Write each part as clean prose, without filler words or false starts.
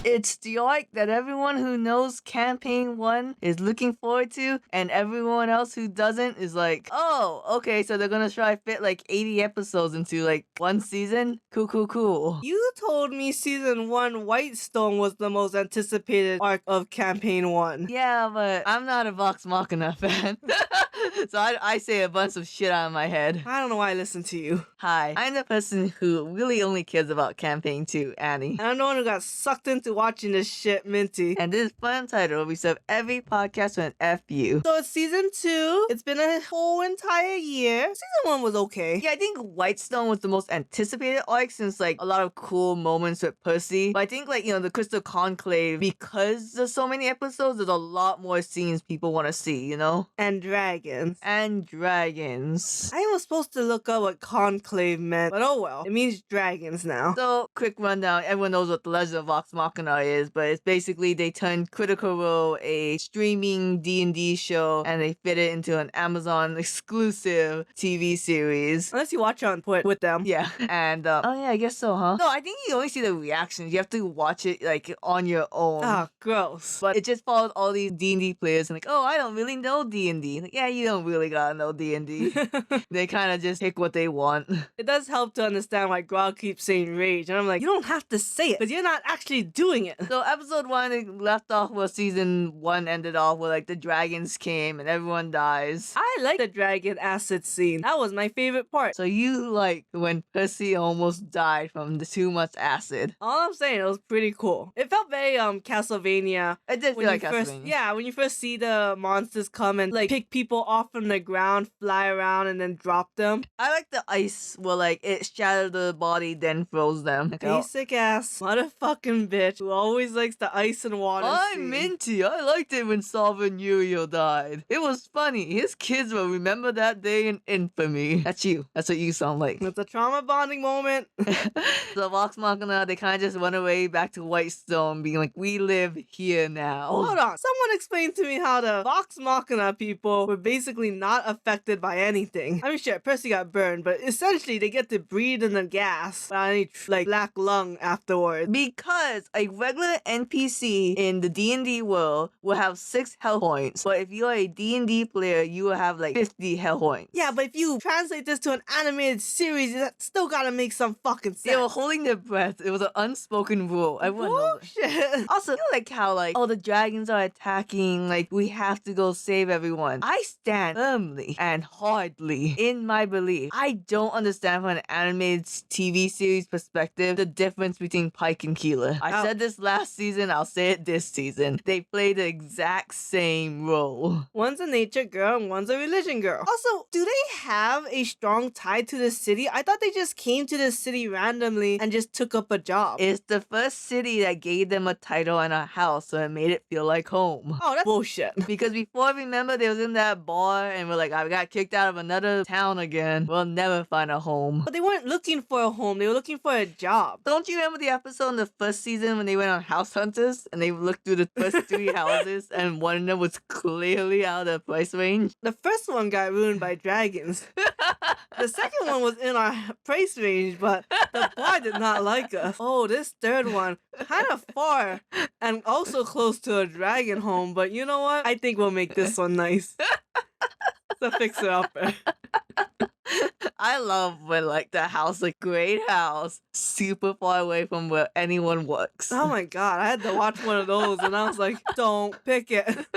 It's the arc that everyone who knows Campaign 1 is looking forward to, and everyone else who doesn't is like, oh, okay, so they're gonna try to fit like 80 episodes into like one season? Cool. You told me Season 1 Whitestone was the most anticipated arc of Campaign 1. Yeah, but I'm not a Vox Machina fan. So I say a bunch of shit out of my head. I don't know why I listen to you. Hi, I'm the person who really only cares about Campaign 2, Annie. And I'm the one who got sucked into watching this shit, Minty. And this is FunUntitled. We serve every podcast with an FU. So it's Season 2. It's been a whole entire year. Season 1 was okay. Yeah, I think Whitestone was the most anticipated arc since like a lot of cool moments with Percy. But I think like, the Crystal Conclave, because there's so many episodes, there's a lot more scenes people want to see, And dragons. And dragons. I was supposed to look up what conclave meant, but oh well. It means dragons now. So, quick rundown. Everyone knows what the Legend of Vox Machina is, but it's basically they turned Critical Role a streaming D&D show, and they fit it into an Amazon exclusive TV series. Unless you watch it on with them. Yeah, and oh yeah, I guess so, huh? No, I think you only see the reactions. You have to watch it like on your own. Ah, gross. But it just follows all these D&D players and like, oh, I don't really know D&D. Like, yeah, you don't really gotta know D&D. They kind of just pick what they want. It does help to understand why Grog keeps saying rage, and I'm like, you don't have to say it, because you're not actually doing it. So episode 1 it left off where season 1 ended off where like the dragons came and everyone dies. I like the dragon acid scene. That was my favorite part. So you like when Percy almost died from the too much acid. All I'm saying, it was pretty cool. It felt very Castlevania. It did feel like Castlevania. Yeah, when you first see the monsters come and like pick people off from the ground, fly around, and then drop them. I like the ice where like it shattered the body then froze them. Like, Basic ass motherfucking bitch who always likes the ice and water I'm scene. Minty. I liked it when Sovereign Uriel died. It was funny. His kids will remember that day in infamy. That's you. That's what you sound like. It's a trauma bonding moment. So Vox Machina, they kind of just run away back to Whitestone being like, we live here now. Hold on. Someone explained to me how the Vox Machina people were basically not affected by anything. I mean, sure, Percy got burned, but essentially they get to breathe in the gas without any like black lung afterwards. Because a regular NPC in the D&D world will have 6 health points, but if you're a D&D player, you will have like 50 health points. Yeah, but if you translate this to an animated series, that still gotta make some fucking sense. They were holding their breath. It was an unspoken rule. Everyone knows it. Also, like how like, oh, the dragons are attacking, like we have to go save everyone. I stand firmly and hardly in my belief. I don't understand from an animated TV series perspective the difference between Pike and Keeler. I said this last season, I'll say it this season. They play the exact same role. One's a nature girl and one's a religion girl. Also, do they have a strong tie to the city? I thought they just came to the city randomly and just took up a job. It's the first city that gave them a title and a house, so it made it feel like home. Oh, that's bullshit. Because before, remember, they was in that bar and we're like, I got kicked out of another town again. We'll never find a home. But they weren't looking for a home. They were looking for a job. Don't you remember the episode in the first season when they went on house hunters and they looked through the first 3 houses and one of them was clearly out of the price range? The first one got ruined by dragons. The second one was in our price range, but the bar did not like us. Oh, this third one, kind of far and also close to a dragon home, but you know what? I think we'll make this one nice. It's a fixer-upper. I love when like the house, like great house, super far away from where anyone works. Oh my god, I had to watch one of those and I was like, don't pick it.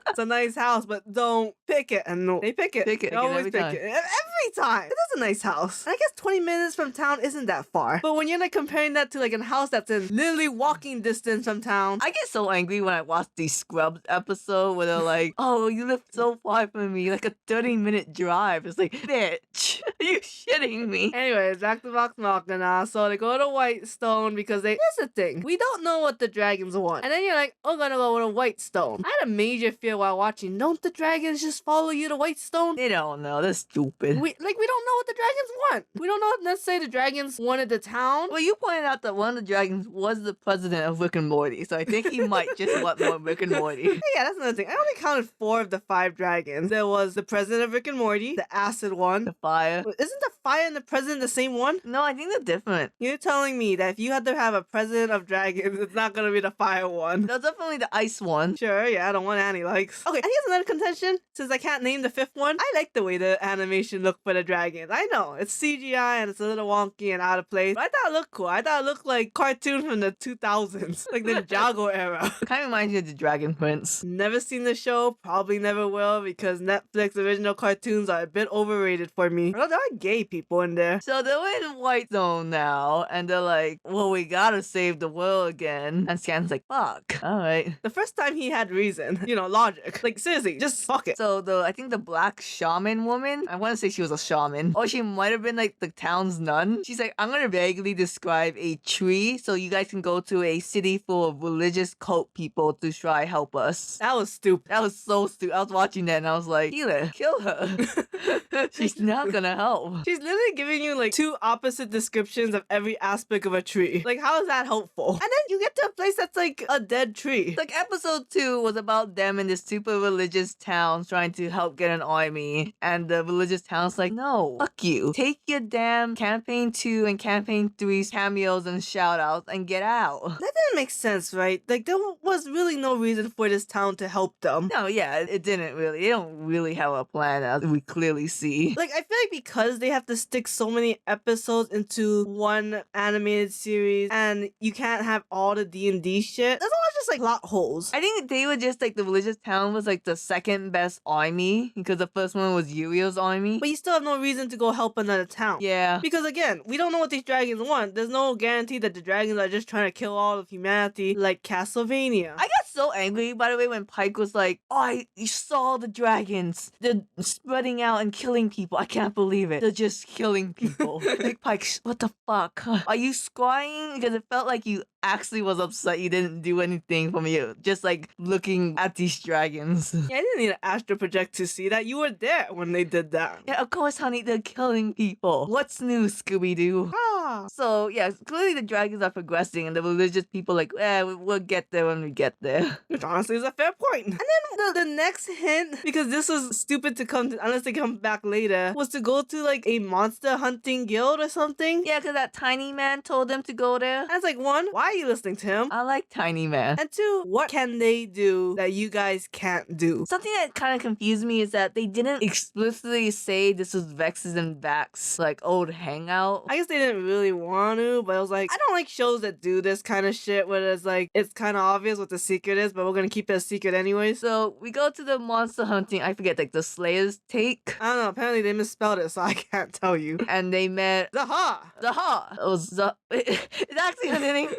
It's a nice house, but don't pick it. And no, they pick it. They always pick it. Every time. It is a nice house. And I guess 20 minutes from town isn't that far. But when you're like comparing that to like a house that's in literally walking distance from town. I get so angry when I watch the Scrubs episode where they're like, oh, you live so far from me, like a 30-minute drive. It's like, bitch, are you shitting me? Anyways, back to Vox Machina. So they go to Whitestone because here's the thing. We don't know what the dragons want. And then you're like, oh, gonna go to Whitestone. I had a major fear while watching. Don't the dragons just follow you to Whitestone? They don't know. They're stupid. We don't know what the dragons want. We don't know if necessarily the dragons wanted the town. Well, you pointed out that one of the dragons was the president of Rick and Morty, so I think he might just want more Rick and Morty. Yeah, that's another thing. I only counted 4 of the 5 dragons. There was the president of Rick and Morty, the acid one. The fire. Isn't the fire and the president the same one? No, I think they're different. You're telling me that if you had to have a president of dragons, it's not gonna be the fire one. That's definitely the ice one. Sure, yeah, the one Annie likes. Okay, and here's another contention. Since I can't name the fifth one, I like the way the animation looked for the dragons. I know, it's CGI and it's a little wonky and out of place, but I thought it looked cool. I thought it looked like cartoon from the 2000s, like the Jago era. Kind of reminds me of the Dragon Prince. Never seen the show, probably never will, because Netflix original cartoons are a bit overrated for me. Well, there are gay people in there. So they're in White Zone now, and they're like, well, we gotta save the world again. And Scan's like, fuck. Alright. The first time he had reason, logic. Like, seriously, just fuck it. So I think the black shaman woman, I want to say she was a shaman, or she might have been like the town's nun. She's like, I'm gonna vaguely describe a tree so you guys can go to a city full of religious cult people to try help us. That was stupid. That was so stupid. I was watching that and I was like, Keela, kill her. She's not gonna help. She's literally giving you like two opposite descriptions of every aspect of a tree. Like, how is that helpful? And then you get to a place that's like a dead tree. Like, episode 2 was about them in this super religious town trying to help get an army. And the religious town's like, no, fuck you. Take your damn campaign 2 and campaign 3's cameos and shout outs and get out. That didn't make sense, right? Like, there was really no reason for this town to help them. No, yeah, it didn't really. They don't really have a plan, as we clearly see. Like, I feel like because they have to stick so many episodes into one animated series and you can't have all the D&D shit, there's a lot of just like plot holes. I think they were just like the religious town was like the second best army because the first one was Yurio's army. But you still have no reason to go help another town. Yeah. Because again, we don't know what these dragons want. There's no guarantee that the dragons are just trying to kill all of humanity like Castlevania. I got so angry, by the way, when Pike was like, oh, I saw the dragons. They're spreading out and killing people. I can't believe it. They're just killing people. Like, Pike, what the fuck? Are you scrying? Because it felt like you actually was upset you didn't do anything from you. Just like looking at these dragons. Yeah, I didn't need an astral project to see that. You were there when they did that. Yeah, of course, honey, they're killing people. What's new, Scooby-Doo? So, yeah, clearly the dragons are progressing and the religious people like, we'll get there when we get there. Which honestly is a fair point. And then the next hint, because this was stupid to come to, unless they come back later, was to go to like a monster hunting guild or something. Yeah, because that tiny man told them to go there. And it's like, one, why are you listening to him? I like Tiny Man. And two, what can they do that you guys can't do? Something that kind of confused me is that they didn't explicitly say this was Vex's and Vax's like old hangout. I guess they didn't really want to, but I was like, I don't like shows that do this kind of shit where it's like, it's kind of obvious what the secret is, but we're gonna keep it a secret anyway. So we go to the monster hunting, I forget, like the Slayer's take. I don't know, apparently they misspelled it, so I can't tell you. And they met Zaha! Zaha! It was it's actually her name.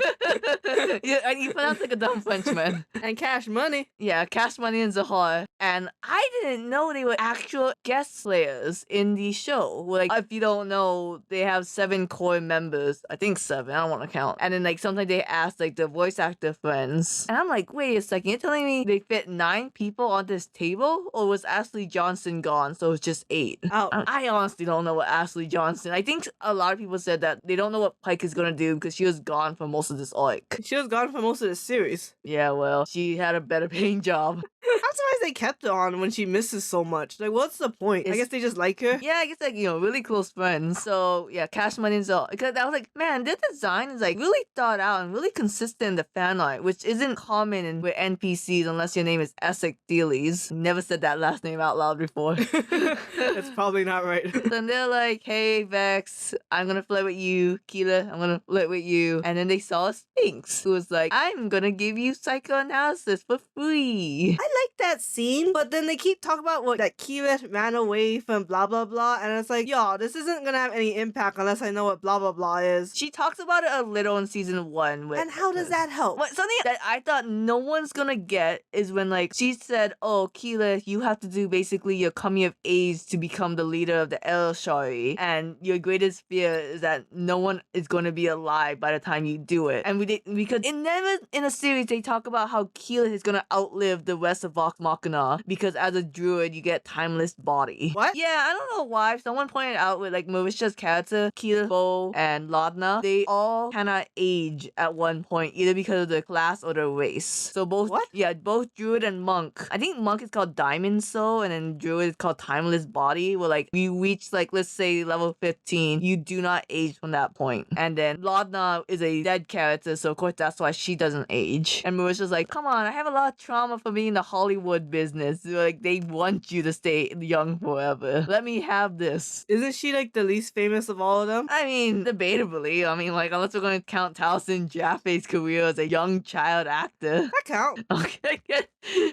Yeah, you pronounce like a dumb Frenchman. And Cash Money. Yeah, Cash Money and Zahar. And I didn't know they were actual guest slayers in the show. Like, if you don't know, they have 7 core members. I think 7. I don't want to count. And then, like, sometimes they ask, like, the voice actor friends. And I'm like, wait a second. You're telling me they fit 9 people on this table? Or was Ashley Johnson gone, so it's just 8? Oh. I honestly don't know what Ashley Johnson... I think a lot of people said that they don't know what Pike is going to do because she was gone for most of this arc. She was gone for most of the series. Yeah, well, she had a better paying job. I'm surprised they kept her on when she misses so much. Like, what's the point? I guess they just like her. Yeah, I guess, like, really close friends. So, yeah, Cash Money and Zell. Because I was like, man, their design is, like, really thought out and really consistent in the fan art, which isn't common with NPCs unless your name is Essex Dealies. Never said that last name out loud before. It's probably not right. Then they're like, hey, Vex, I'm gonna flirt with you. Keela, I'm gonna flirt with you. And then they saw a Sphinx who was like, I'm gonna give you psychoanalysis for free. I like that scene, but then they keep talking about what that Keela ran away from blah blah blah, and it's like, yo, this isn't gonna have any impact unless I know what blah blah blah is. She talks about it a little in season 1. And how does that help? Something that I thought no one's gonna get is when, like, she said, oh, Keela, you have to do basically your coming of age to become the leader of the El Shari, and your greatest fear is that no one is gonna be alive by the time you do it. And because it never in a series they talk about how Keela is gonna outlive the rest a Vox Machina because as a druid, you get timeless body. What? Yeah, I don't know why. Someone pointed out with like Marisha's character, Keela, Bo, and Laudna, they all cannot age at one point, either because of the class or the race. So both, What? yeah, both druid and monk. I think monk is called Diamond Soul, and then druid is called Timeless Body. Where like you reach like let's say level 15, you do not age from that point. And then Laudna is a dead character, so of course that's why she doesn't age. And Marisha's like, come on, I have a lot of trauma for being in the Hollywood business. Like they want you to stay young forever. Let me have this. Isn't she like the least famous of all of them? I mean, debatably. I mean, like, unless we're going to count Taliesin Jaffe's career as a young child actor. That count. Okay,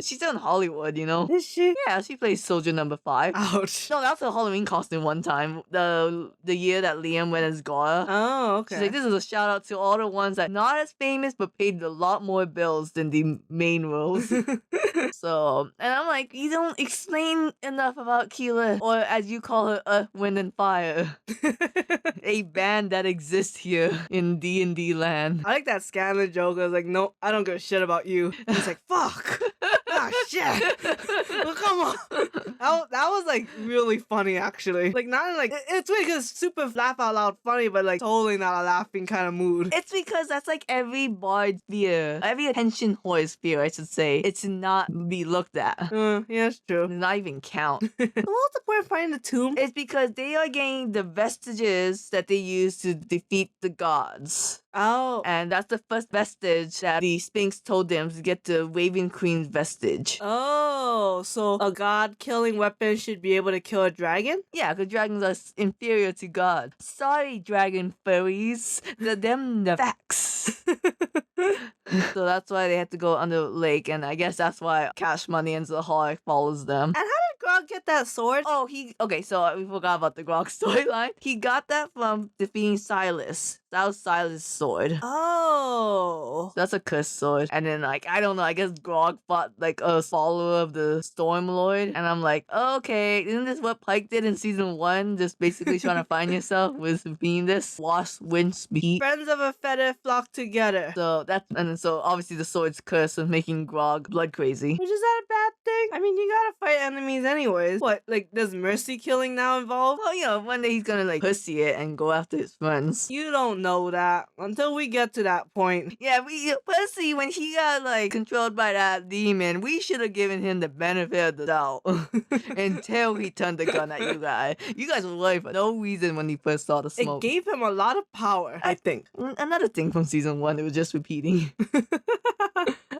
she's still in Hollywood, you know? Is she? Yeah, she plays Soldier Number 5. Ouch. No, that's a Halloween costume one time. The year that Liam went as Gara. Oh, okay. She's like, this is a shout out to all the ones that not as famous but paid a lot more bills than the main roles. So, and I'm like, you don't explain enough about Keela, or as you call her, Earth, Wind, and Fire. A band that exists here in D&D land. I like that Scanlan joke. I was like, no, I don't give a shit about you. He's like, fuck. Ah, shit. Well, come on. That was like really funny, actually. Like, not like, it's weird because it's super laugh out loud funny, but like totally not a laughing kind of mood. It's because that's like every bard's fear, every attention whore's fear, I should say. It's to not be looked at. Yeah, it's true. Does not even count. So what was the point of finding the tomb? It's because they are getting the vestiges that they use to defeat the gods. Oh. And that's the first vestige that the Sphinx told them to get the Raven Queen's vestige. Oh, so a god-killing weapon should be able to kill a dragon? Yeah, because dragons are inferior to gods. Sorry, dragon furries. Them the facts. So that's why they had to go under the lake, and I guess that's why Cash Money and Zahar follows them. And how did Grog get that sword? Oh, okay, so we forgot about the Grog storyline. He got that from defeating Silas. That was Silas' sword. Oh. So that's a cursed sword. And then, like, I don't know, I guess Grog fought, like, a follower of the Storm Lord. And I'm like, okay, isn't this what Pike did in season 1? Just basically trying to find yourself with being this wash, wind, speed. Friends of a feather flock together. So that's, and then so obviously the sword's cursed with making Grog blood crazy. Which is that a bad thing? I mean, you gotta fight enemies anyways. What, like, does mercy killing now involve? Well, you know, one day he's gonna, like, pussy it and go after his friends. You don't know that until we get to that point. Yeah, Percy, when he got like controlled by that demon, we should have given him the benefit of the doubt until he turned the gun at you guys. You guys were worried for no reason when he first saw the smoke. It gave him a lot of power, I think. Another thing from season 1, it was just repeating.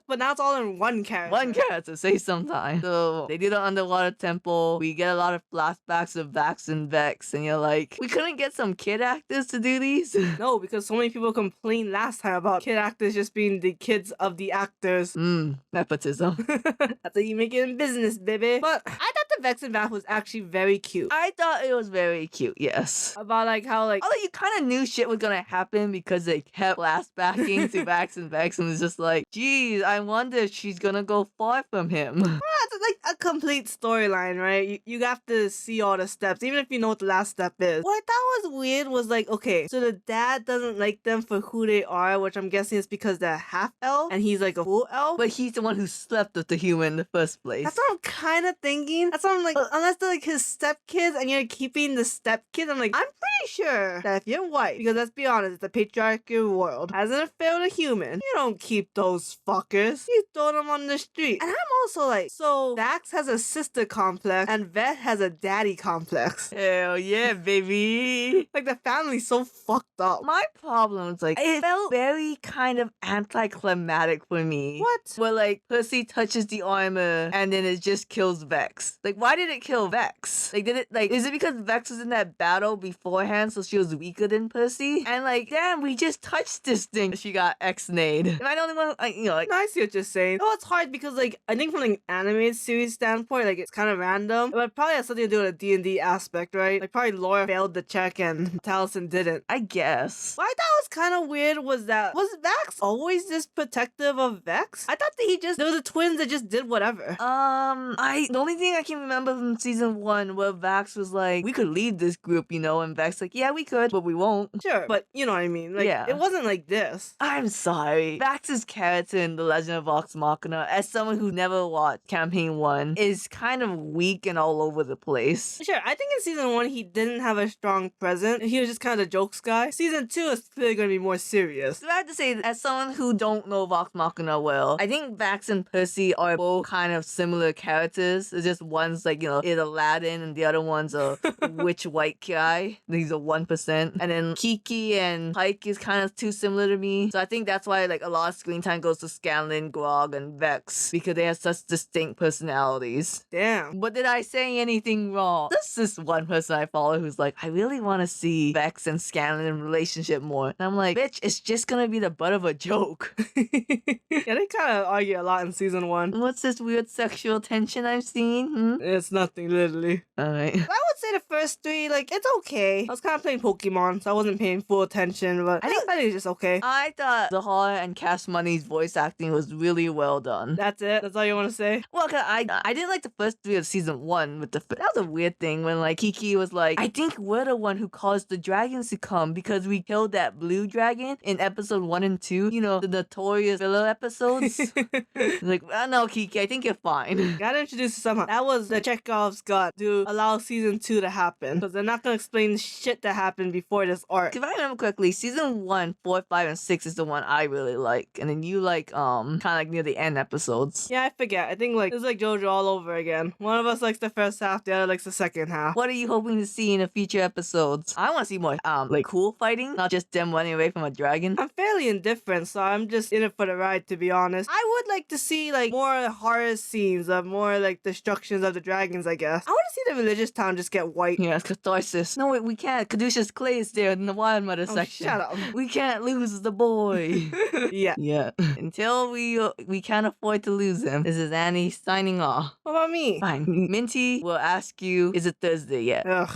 But now it's all in one character. One character, say sometime. So they did an underwater temple. We get a lot of flashbacks of Vax and Vex, and you're like, we couldn't get some kid actors to do these? No, because so many people complained last time about kid actors just being the kids of the actors. Nepotism. That's how you make it in business, baby. But I thought the Vex and Vax was actually very cute. I thought it was very cute, yes. About like how like... Although you kind of knew shit was gonna happen because they kept flashbacking to Vax and Vex, and it's just like, geez, I wonder if she's gonna go far from him. It's like a complete storyline, right? You have to see all the steps, even if you know what the last step is. What I thought was weird was like, okay, so the dad doesn't like them for who they are, which I'm guessing is because they're half-elf, and he's like a full elf. But he's the one who slept with the human in the first place. That's what I'm kind of thinking. That's what I'm like, unless they're like his stepkids and you're keeping the stepkids, I'm like, I'm pretty sure that if you're white, because let's be honest, it's a patriarchal world, has an affair with a human, you don't keep those fuckers. You throw them on the street. And I'm also like, so Dax has a sister complex and Vet has a daddy complex. Hell yeah, baby. Like the family's so fucked up. My problem is like, it felt very kind of anticlimactic for me. What? Where like Percy touches the armor and then it just kills Vex. Like, why did it kill Vex? Like, did it like, is it because Vex was in that battle beforehand so she was weaker than Percy? And like, damn, we just touched this thing. She got X-nayed. Am I the only one? Like, you know, like, I see what you're saying. Oh, it's hard because like, I think from like animated series standpoint, like it's kind of random. But it probably has something to do with a D&D aspect, right? Like probably Laura failed the check and Taliesin didn't. I guess. What I thought was kind of weird was that, was Vax always this protective of Vex? I thought that they were the twins that just did whatever. The only thing I can remember from season 1 where Vax was like, we could leave this group, you know, and Vex like, yeah, we could, but we won't. Sure, but you know what I mean. Like, Yeah. it wasn't like this. I'm sorry. Vax's character in The Legend of Vox Machina, as someone who never watched Campaign 1, is kind of weak and all over the place. Sure, I think in season 1 he didn't have a strong presence. He was just kind of the jokes guy. Season 2 is clearly going to be more serious. So I have to say, as someone who don't know Vox Machina well, I think Vax and Percy are both kind of similar characters. It's just one's like, either Aladdin and the other one's a witch white guy. He's a 1%. And then Kiki and Pike is kind of too similar to me. So I think that's why like a lot of screen time goes to Scanlan, Grog, and Vex, because they have such distinct personalities. Damn. But did I say anything wrong? There's this one person I follow who's like, I really want to see Vex and Scanlan in relationship more. And I'm like, bitch, it's just gonna be the butt of a joke. Yeah, they kind of argue a lot in season 1. What's this weird sexual tension I've seen? It's nothing, literally. Alright. I would say the first 3, like, it's okay. I was kind of playing Pokemon, so I wasn't paying full attention, but I think it's just okay. I thought Zahar and Cass Money's voice acting was really well done. That's it? That's all you want to say? Well, cause I didn't like the first 3 of season 1 with that was a weird thing when like Kiki was like, I think we're the one who caused the dragons to come because we killed that blue dragon in episode 1 and 2. You know, the notorious filler episodes. Like, no, Kiki, I think you're fine. Gotta introduce it somehow. That was the Chekhov's gun to allow season 2 to happen. Because they're not gonna explain the shit that happened before this arc. If I remember correctly, season 1, 4, 5, and 6 is the one I really like. And then you like, kind of like near the end episodes. Yeah, I forget. I think like it's like JoJo all over again. One of us likes the first half, the other likes the second half. What are you hoping to see in the future episodes? I want to see more, like cool fighting, not just them running away from a dragon. I'm fairly indifferent, so I'm just in it for the ride, to be honest. I would like to see like more horror scenes of more like destructions of the dragons, I guess. I want to see the religious town just get wiped. Yeah, it's catharsis. No, wait, we can't. Caduceus Clay is there in the Wild Mother section. Shut up. We can't lose the boy. Yeah. Yeah. Until we can't afford to lose him. This is Annie signing off. What about me? Fine. Minty will ask you, is it Thursday yet? Ugh.